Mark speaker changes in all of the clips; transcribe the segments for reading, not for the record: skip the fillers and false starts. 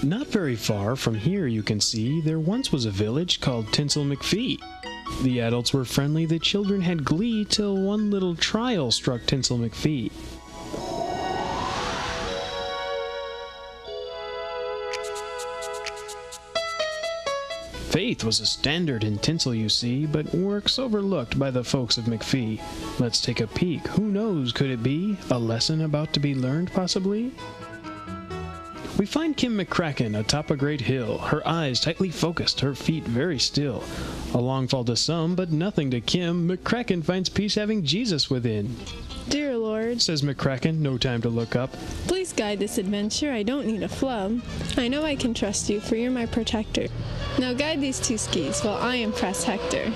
Speaker 1: Not very far from here, you can see, there once was a village called Tinsel McFee. The adults were friendly, the children had glee, till one little trial struck Tinsel McFee. Faith was a standard in Tinsel, you see, but works overlooked by the folks of McFee. Let's take a peek. Who knows, could it be a lesson about to be learned, possibly? We find Kim McCracken atop a great hill, her eyes tightly focused, her feet very still. A long fall to some, but nothing to Kim. McCracken finds peace having Jesus within.
Speaker 2: Dear Lord,
Speaker 1: says McCracken, no time to look up.
Speaker 2: Please guide this adventure, I don't need a flub. I know I can trust you, for you're my protector. Now guide these two skis while I impress Hector.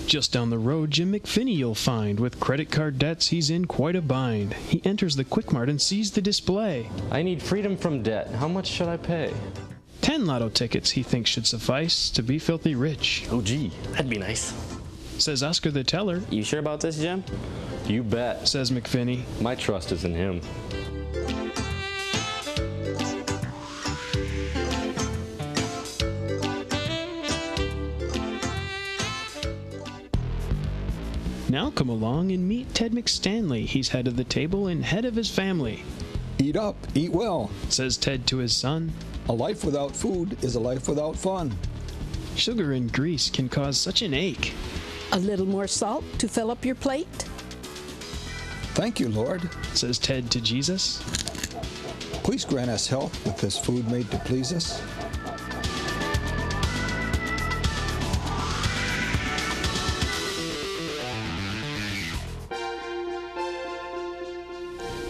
Speaker 1: Just down the road, Jim McFinney you'll find. With credit card debts, he's in quite a bind. He enters the Quick Mart and sees the display.
Speaker 3: I need freedom from debt. How much should I pay?
Speaker 1: 10 lotto tickets he thinks should suffice to be filthy rich.
Speaker 3: Oh gee, that'd be nice.
Speaker 1: Says Oscar the teller.
Speaker 4: You sure about this, Jim?
Speaker 3: You bet.
Speaker 1: Says McFinney.
Speaker 3: My trust is in him.
Speaker 1: Now come along and meet Ted McStanley. He's head of the table and head of his family.
Speaker 5: Eat up, eat well,
Speaker 1: says Ted to his son.
Speaker 5: A life without food is a life without fun.
Speaker 1: Sugar and grease can cause such an ache.
Speaker 6: A little more salt to fill up your plate?
Speaker 5: Thank you, Lord,
Speaker 1: says Ted to Jesus.
Speaker 5: Please grant us health with this food made to please us.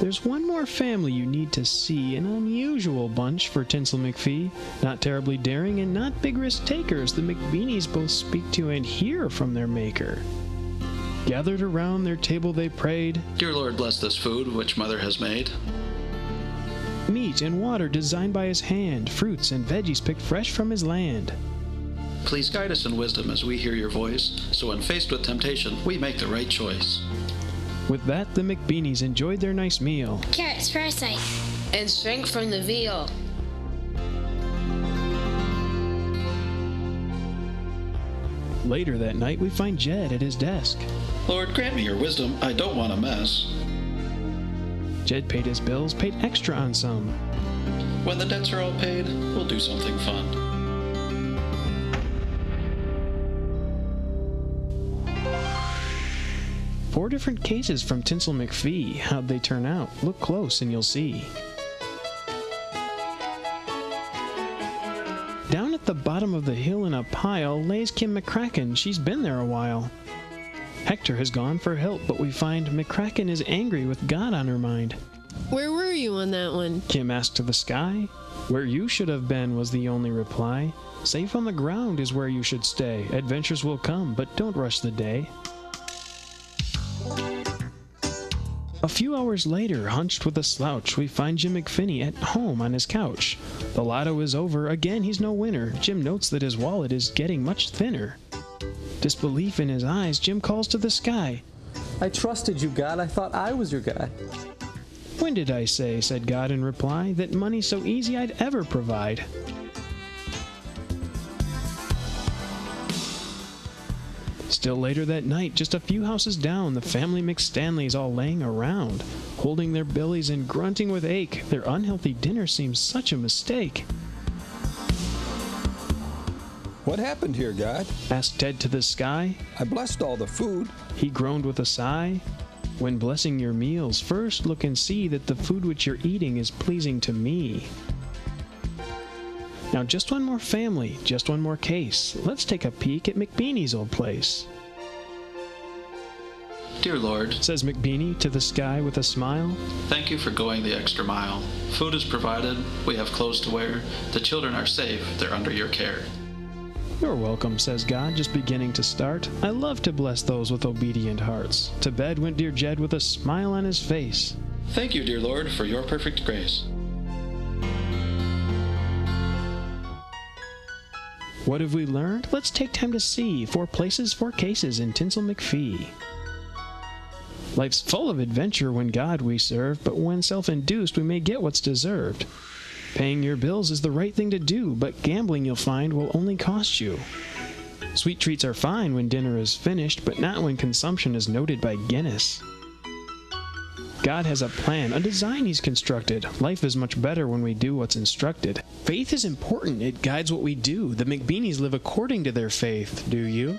Speaker 1: There's one more family you need to see, an unusual bunch for Tinsel McFee. Not terribly daring and not big risk takers, the McBeanies both speak to and hear from their maker. Gathered around their table they prayed,
Speaker 7: Dear Lord, bless this food which Mother has made.
Speaker 1: Meat and water designed by his hand, fruits and veggies picked fresh from his land.
Speaker 7: Please guide us in wisdom as we hear your voice, so when faced with temptation, we make the right choice.
Speaker 1: With that, the McBeanies enjoyed their nice meal.
Speaker 8: Carrots for our sight. And strength from the veal.
Speaker 1: Later that night, we find Jed at his desk.
Speaker 7: Lord, grant me your wisdom. I don't want a mess.
Speaker 1: Jed paid his bills, paid extra on some.
Speaker 7: When the debts are all paid, we'll do something fun.
Speaker 1: Four different cases from Tinsel McFee. How'd they turn out? Look close and you'll see. Down at the bottom of the hill in a pile lays Kim McCracken. She's been there a while. Hector has gone for help, but we find McCracken is angry with God on her mind.
Speaker 2: Where were you on that one?
Speaker 1: Kim asked to the sky. Where you should have been was the only reply. Safe on the ground is where you should stay. Adventures will come, but don't rush the day. A few hours later, hunched with a slouch, we find Jim McFinney at home on his couch. The lotto is over. Again, he's no winner. Jim notes that his wallet is getting much thinner. Disbelief in his eyes, Jim calls to the sky.
Speaker 3: I trusted you, God. I thought I was your guy.
Speaker 1: When did I say, said God in reply, that money so easy I'd ever provide? Still later that night, just a few houses down, the family McStanleys all laying around, holding their bellies and grunting with ache. Their unhealthy dinner seems such a mistake.
Speaker 5: What happened here, God?
Speaker 1: Asked Ted to the sky.
Speaker 5: I blessed all the food.
Speaker 1: He groaned with a sigh. When blessing your meals, first look and see that the food which you're eating is pleasing to me. Now just one more family, just one more case. Let's take a peek at McBeanie's old place.
Speaker 7: Dear Lord,
Speaker 1: says McBeanie to the sky with a smile,
Speaker 7: thank you for going the extra mile. Food is provided, we have clothes to wear, the children are safe, they're under your care.
Speaker 1: You're welcome, says God, just beginning to start. I love to bless those with obedient hearts. To bed went dear Jed with a smile on his face.
Speaker 7: Thank you, dear Lord, for your perfect grace.
Speaker 1: What have we learned? Let's take time to see 4 places, 4 cases in Tinsel McFee. Life's full of adventure when God we serve, but when self-induced we may get what's deserved. Paying your bills is the right thing to do, but gambling you'll find will only cost you. Sweet treats are fine when dinner is finished, but not when consumption is noted by Guinness. God has a plan, a design he's constructed. Life is much better when we do what's instructed. Faith is important, it guides what we do. The McBeanies live according to their faith, do you?